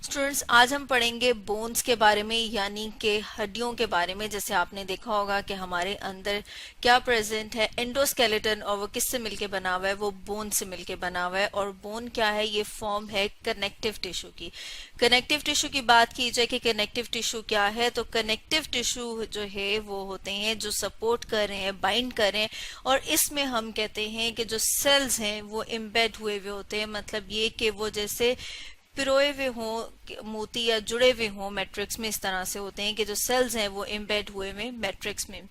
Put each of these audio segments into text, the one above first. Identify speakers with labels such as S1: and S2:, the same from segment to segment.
S1: Students, आज हम पढ़ेंगे बोन्स के बारे में, यानी कि हड्डियों के बारे में। जैसे आपने देखा होगा कि हमारे अंदर क्या प्रेजेंट है, एंडोस्केलेटन, और वो किससे मिलके बना हुआ है, वो बोन से मिलके बना हुआ है। और बोन क्या है, ये फॉर्म है कनेक्टिव टिश्यू की। कनेक्टिव टिश्यू की बात की जाए कि कनेक्टिव टिश्यू क्या है, तो कनेक्टिव टिश्यू जो है वो होते हैं जो सपोर्ट कर रहे हैं, बाइंड कर रहे हैं। और इसमें हम कहते हैं कि जो सेल्स हैं वो एम्बेड हुए हुए होते हैं, मतलब ये कि वो जैसे पिरोए हुए हों मोती या जुड़े हुए हों मैट्रिक्स में, इस तरह से होते हैं कि जो सेल्स हैं वो एम्बेड हुए हुए मैट्रिक्स में।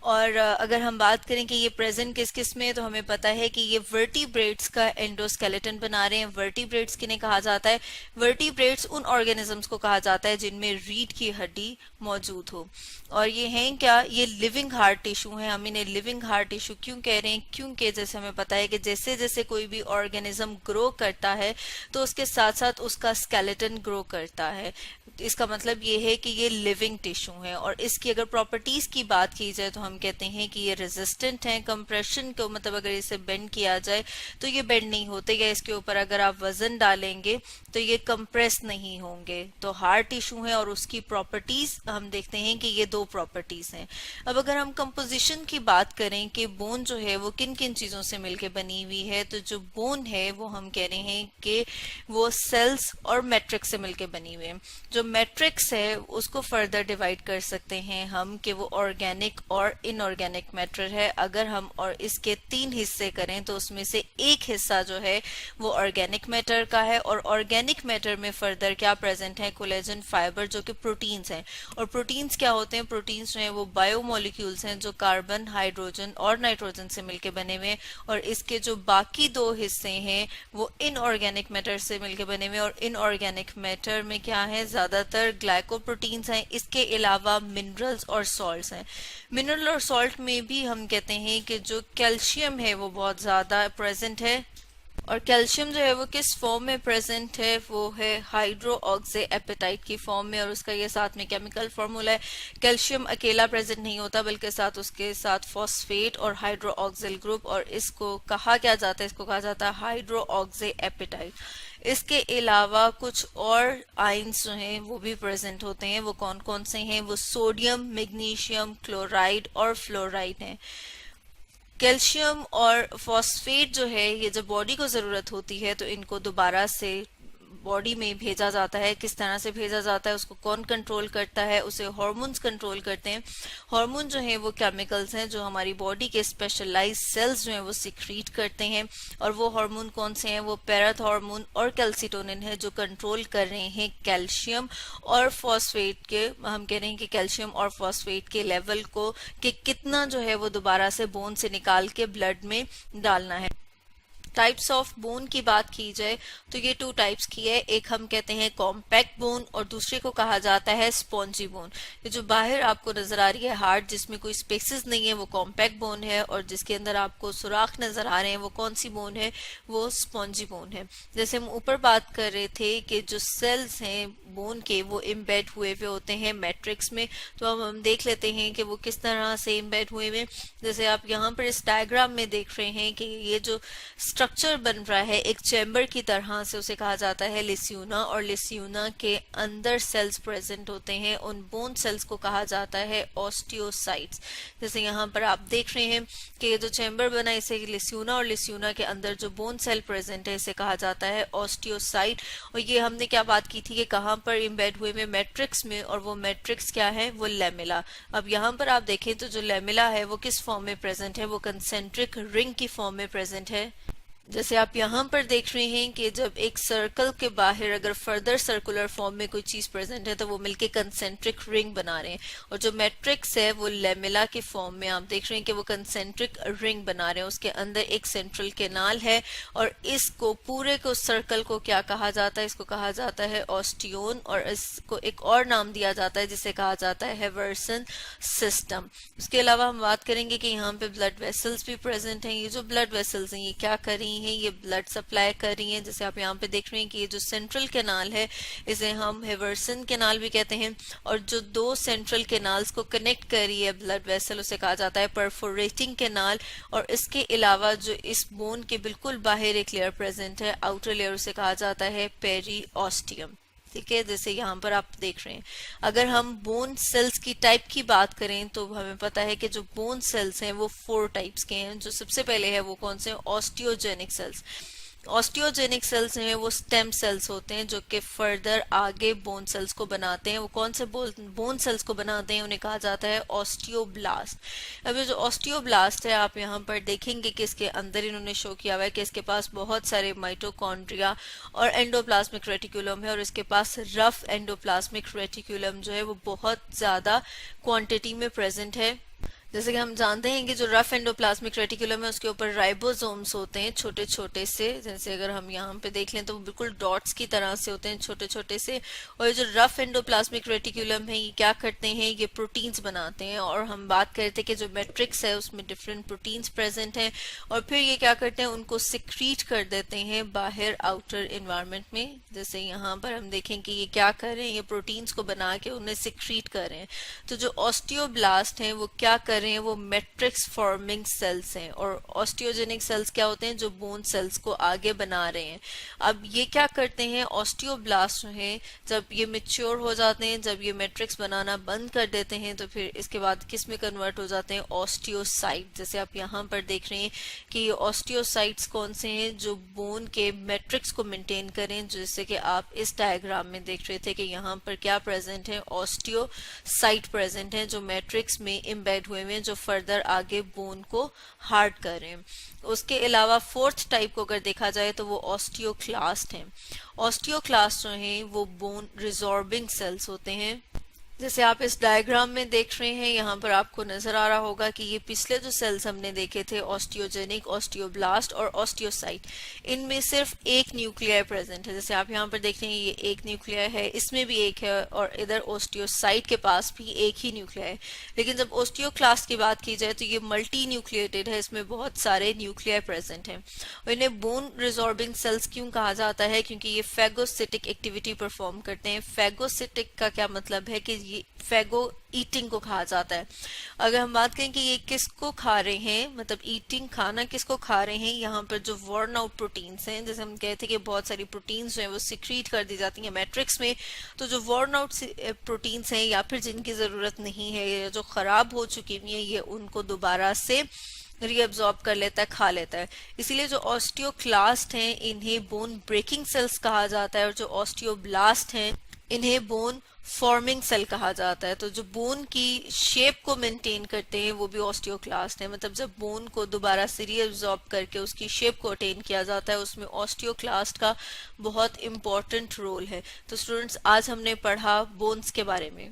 S1: और अगर हम बात करें कि ये प्रेजेंट किस किस में, तो हमें पता है कि ये वर्टिब्रेट्स का एंडोस्केलेटन बना रहे हैं। वर्टिब्रेट्स किन्हें कहा जाता है? वर्टिब्रेट्स उन ऑर्गेनिजम्स को कहा जाता है जिनमें रीढ़ की हड्डी मौजूद हो। और ये हैं क्या, ये लिविंग हार्ट टिश्यू हैं। हम इन्हें लिविंग हार्ट टिश्यू क्यों कह रहे हैं? क्योंकि जैसे हमें पता है कि जैसे जैसे कोई भी ऑर्गेनिज्म ग्रो करता है तो उसके साथ साथ उसका स्केलेटन ग्रो करता है। इसका मतलब ये है कि ये लिविंग टिश्यू है। और इसकी अगर प्रॉपर्टीज की बात की जाए तो हम कहते हैं कि ये रेजिस्टेंट है कंप्रेशन को, मतलब अगर इसे बेंड किया जाए तो ये बेंड नहीं होते, या इसके ऊपर अगर आप वजन डालेंगे तो ये कंप्रेस नहीं होंगे। तो हार्ड टिश्यू है और उसकी प्रॉपर्टीज हम देखते हैं कि ये दो प्रॉपर्टीज हैं। अब अगर हम कंपोजिशन की बात करें कि बोन जो है वो किन किन चीजों से मिलकर बनी हुई है, तो जो बोन है वो हम कह रहे हैं कि वो सेल्स और मैट्रिक्स से मिलकर बनी हुई है। जो मैट्रिक्स है उसको फर्दर डिवाइड कर सकते हैं हम कि वो ऑर्गेनिक और इनऑर्गेनिक मैटर है। अगर हम और इसके तीन हिस्से करें तो उसमें से एक हिस्सा जो है वो ऑर्गेनिक मैटर का है। और ऑर्गेनिक मैटर में फर्दर क्या प्रेजेंट है? कोलेजन फाइबर, जो कि प्रोटीन्स हैं। और प्रोटीन्स क्या होते हैं? प्रोटीन्स जो है वो बायोमोलिक्यूल्स हैं जो कार्बन, हाइड्रोजन और नाइट्रोजन से मिलकर बने हुए हैं। और इसके जो बाकी दो हिस्से हैं वो इनऑर्गेनिक मैटर से मिलकर बने हुए हैं। और इनऑर्गेनिक मैटर में क्या है? ज्यादातर ग्लाइकोप्रोटीन्स हैं। इसके अलावा मिनरल्स और सॉल्ट्स हैं। मिनरल और सॉल्ट में भी हम कहते हैं कि जो कैल्शियम है वो बहुत ज्यादा प्रेजेंट है। और कैल्शियम जो है वो किस फॉर्म में प्रेजेंट है? वो है हाइड्रो ऑक्सी एपेटाइट की फॉर्म में। और उसका ये साथ में केमिकल फॉर्मूला है। कैल्शियम अकेला प्रेजेंट नहीं होता बल्कि साथ उसके साथ फॉस्फेट और हाइड्रो ऑक्सिल ग्रुप, और इसको कहा क्या जाता है? इसको कहा जाता है हाइड्रो ऑक्सी एपेटाइट। इसके अलावा कुछ और आयंस जो हैं वो भी प्रेजेंट होते हैं। वो कौन कौन से हैं? वो सोडियम, मैग्नीशियम, क्लोराइड और फ्लोराइड हैं। कैल्शियम और फॉस्फेट जो है ये जब बॉडी को जरूरत होती है तो इनको दोबारा से बॉडी में भेजा जाता है। किस तरह से भेजा जाता है, उसको कौन कंट्रोल करता है? उसे हार्मोन्स कंट्रोल करते हैं। हार्मोन जो है वो केमिकल्स हैं जो हमारी बॉडी के स्पेशलाइज्ड सेल्स जो हैं वो सिक्रीट करते हैं। और वो हार्मोन कौन से हैं? वो पैराथॉर्मोन और कैल्सिटोनिन है जो कंट्रोल कर रहे हैं कैल्शियम और फॉस्फेट के। हम कह रहे हैं कि कैल्शियम और फॉस्फेट के लेवल को कि कितना जो है वो दोबारा से बोन से निकाल के ब्लड में डालना है। टाइप्स ऑफ बोन की बात की जाए तो ये टू टाइप्स की है। एक हम कहते हैं कॉम्पैक्ट बोन और दूसरे को कहा जाता है स्पॉन्जी बोन। ये जो बाहर आपको नजर आ रही है हार्ट जिसमें कोई स्पेसेस नहीं है वो कॉम्पैक्ट बोन है, और जिसके अंदर आपको सुराख नजर आ रहे हैं वो कौन सी बोन है? वो स्पॉन्जी बोन है। जैसे हम ऊपर बात कर रहे थे कि जो सेल्स हैं बोन के वो इम्बेड हुए हुए होते हैं मैट्रिक्स में। तो अब हम देख लेते हैं कि वो किस तरह से इम्बेड हुए हुए। जैसे आप यहाँ पर इस डायग्राम में देख रहे हैं कि ये जो स्ट्रक्चर बन रहा है एक चैम्बर की तरह से, उसे कहा जाता है लिस्यूना। और लिस्यूना के अंदर सेल्स प्रेजेंट होते हैं। उन बोन सेल्स को कहा जाता है ऑस्टियोसाइट्स। जैसे यहाँ पर आप देख रहे हैं कि ये जो चैम्बर बना है इसे लिस्यूना, और लिस्यूना के अंदर जो बोन सेल प्रेजेंट है इसे कहा जाता है ऑस्टियोसाइट। और ये हमने क्या बात की थी कि कहाँ पर इम्बेड हुए में? मैट्रिक्स में। और वो मैट्रिक्स क्या है? वो लेमिला। अब यहाँ पर आप देखें तो जो लेमिला है वो किस फॉर्म में प्रेजेंट है? वो कंसेंट्रिक रिंग की फॉर्म में प्रेजेंट है। जैसे आप यहाँ पर देख रहे हैं कि जब एक सर्कल के बाहर अगर फर्दर सर्कुलर फॉर्म में कोई चीज प्रेजेंट है तो वो मिलके कंसेंट्रिक रिंग बना रहे हैं। और जो मैट्रिक्स है वो लेमिला के फॉर्म में आप देख रहे हैं कि वो कंसेंट्रिक रिंग बना रहे हैं। उसके अंदर एक सेंट्रल कैनाल है। और इसको पूरे को सर्कल को क्या कहा जाता है? इसको कहा जाता है ऑस्टियोन। और इसको एक और नाम दिया जाता है जिसे कहा जाता है हेवर्सन सिस्टम। उसके अलावा हम बात करेंगे कि यहाँ पे ब्लड वेसल्स भी प्रेजेंट हैं। ये जो ब्लड वेसल्स हैं ये क्या कर रही हैं? ये ब्लड सप्लाई कर रही हैं। जैसे आप यहाँ पे देख रहे हैं कि ये जो सेंट्रल कैनाल है इसे हम हेवर्सन कैनाल भी कहते हैं। और जो दो सेंट्रल कैनाल्स को कनेक्ट कर रही है ब्लड वेसल उसे कहा जाता है परफोरेटिंग कैनाल। और इसके अलावा जो इस बोन के बिल्कुल बाहर एक लेयर प्रेजेंट है, आउटर लेयर, उसे कहा जाता है पेरीऑस्टियम। ठीक है, जैसे यहाँ पर आप देख रहे हैं। अगर हम बोन सेल्स की टाइप की बात करें तो हमें पता है कि जो बोन सेल्स हैं वो 4 टाइप्स के हैं। जो सबसे पहले है वो कौन से, ऑस्टियोजेनिक सेल्स। ऑस्टियोजेनिक सेल्स हैं वो स्टेम सेल्स होते हैं जो कि फर्दर आगे बोन सेल्स को बनाते हैं। वो कौन से बोन सेल्स को बनाते हैं, उन्हें कहा जाता है ऑस्टियोब्लास्ट। अब ये जो ऑस्टियोब्लास्ट है, आप यहाँ पर देखेंगे कि इसके अंदर इन्होंने शो किया हुआ है कि इसके पास बहुत सारे माइटोकॉन्ड्रिया और एंडोप्लाज्मिक रेटिकुलम है, और इसके पास रफ एंडोप्लाज्मिक रेटिकुलम जो है वो बहुत ज्यादा क्वांटिटी में प्रेजेंट है। जैसे कि हम जानते हैं कि जो रफ एंडोप्लाज्मिक रेटिकुलम है उसके ऊपर राइबोसोम्स होते हैं छोटे छोटे से, जैसे अगर हम यहाँ पे देख लें तो वो बिल्कुल डॉट्स की तरह से होते हैं, छोटे छोटे से। और ये जो रफ एंडोप्लाज्मिक रेटिकुलम है ये क्या करते हैं, ये प्रोटीन्स बनाते हैं। और हम बात कर रहे थे कि जो मैट्रिक्स है उसमें डिफरेंट प्रोटीन्स प्रेजेंट हैं, और फिर ये क्या करते हैं, उनको सिक्रीट कर देते हैं बाहर आउटर इन्वायरमेंट में। जैसे यहाँ पर हम देखें कि ये क्या कर रहे हैं, ये प्रोटीन्स को बना के उन्हें सिक्रीट कर रहे हैं। तो जो ऑस्टियोब्लास्ट हैं वो क्या कर रहे हैं, वो मैट्रिक्स फॉर्मिंग सेल्स हैं। और ऑस्टियोजेनिक सेल्स क्या होते हैं, जो बोन सेल्स को आगे बना रहे हैं। अब ये क्या करते हैं, ऑस्टियोब्लास्ट जो हैं जब ये मेच्योर हो जाते हैं, जब ये मैट्रिक्स बनाना बंद कर देते हैं, तो फिर इसके बाद किस में कन्वर्ट हो जाते हैं, ऑस्टियोसाइट। जैसे आप यहाँ पर देख रहे हैं कि ये ऑस्टियोसाइट्स कौन से हैं, जो बोन के मैट्रिक्स को मेंटेन करें। जैसे कि आप इस डायग्राम में देख रहे थे कि यहाँ पर क्या प्रेजेंट है, ऑस्टियोसाइट प्रेजेंट है जो मैट्रिक्स में इम्बेड हुए हैं, जो फर्दर आगे बोन को हार्ड करें। उसके अलावा फोर्थ टाइप को अगर देखा जाए तो वो ऑस्टियोक्लास्ट हैं। ऑस्टियोक्लास्ट जो हैं वो बोन रिजॉर्बिंग सेल्स होते हैं। जैसे आप इस डायग्राम में देख रहे हैं, यहाँ पर आपको नजर आ रहा होगा कि ये पिछले जो सेल्स हमने देखे थे, ऑस्टियोजेनिक, ऑस्टियोब्लास्ट और ऑस्टियोसाइट, इनमें सिर्फ एक न्यूक्लियर प्रेजेंट है। जैसे आप यहाँ पर देख रहे हैं ये एक न्यूक्लियर है, इसमें भी एक है, और इधर ऑस्टियोसाइट के पास भी एक ही न्यूक्लियर है। लेकिन जब ऑस्टियोक्लास्ट की बात की जाए तो ये मल्टी न्यूक्लिएटेड है, इसमें बहुत सारे न्यूक्लियर प्रेजेंट हैं। और इन्हें बोन रिजॉर्बिंग सेल्स क्यों कहा जाता है, क्योंकि ये फेगोसिटिक एक्टिविटी परफॉर्म करते हैं। फेगोसिटिक का क्या मतलब है कि ये फेगो ईटिंग को कहा जाता है। अगर हम बात करें कि ये किसको खा रहे हैं, मतलब ईटिंग, खाना किसको खा रहे हैं, यहाँ पर जो वर्न आउट प्रोटीन्स हैं, जैसे हम कहते हैं कि बहुत सारी प्रोटीन्स जो हैं वो सिक्रीट कर दी जाती हैं मैट्रिक्स में, तो जो वर्न आउट प्रोटीन्स हैं या फिर जिनकी जरूरत नहीं है या जो खराब हो चुकी हुई है, ये उनको दोबारा से रीअब्जॉर्ब कर लेता है, खा लेता है। इसीलिए जो ऑस्टियोक्लास्ट हैं इन्हें बोन ब्रेकिंग सेल्स कहा जाता है, और जो ऑस्टियोब्लास्ट हैं इन्हें बोन फॉर्मिंग सेल कहा जाता है। तो जो बोन की शेप को मेंटेन करते हैं वो भी ऑस्टियोक्लास्ट है। मतलब जब बोन को दोबारा से रीअब्जॉर्ब करके उसकी शेप को अटेन किया जाता है, उसमें ऑस्टियोक्लास्ट का बहुत इंपॉर्टेंट रोल है। तो स्टूडेंट्स, आज हमने पढ़ा बोन्स के बारे में।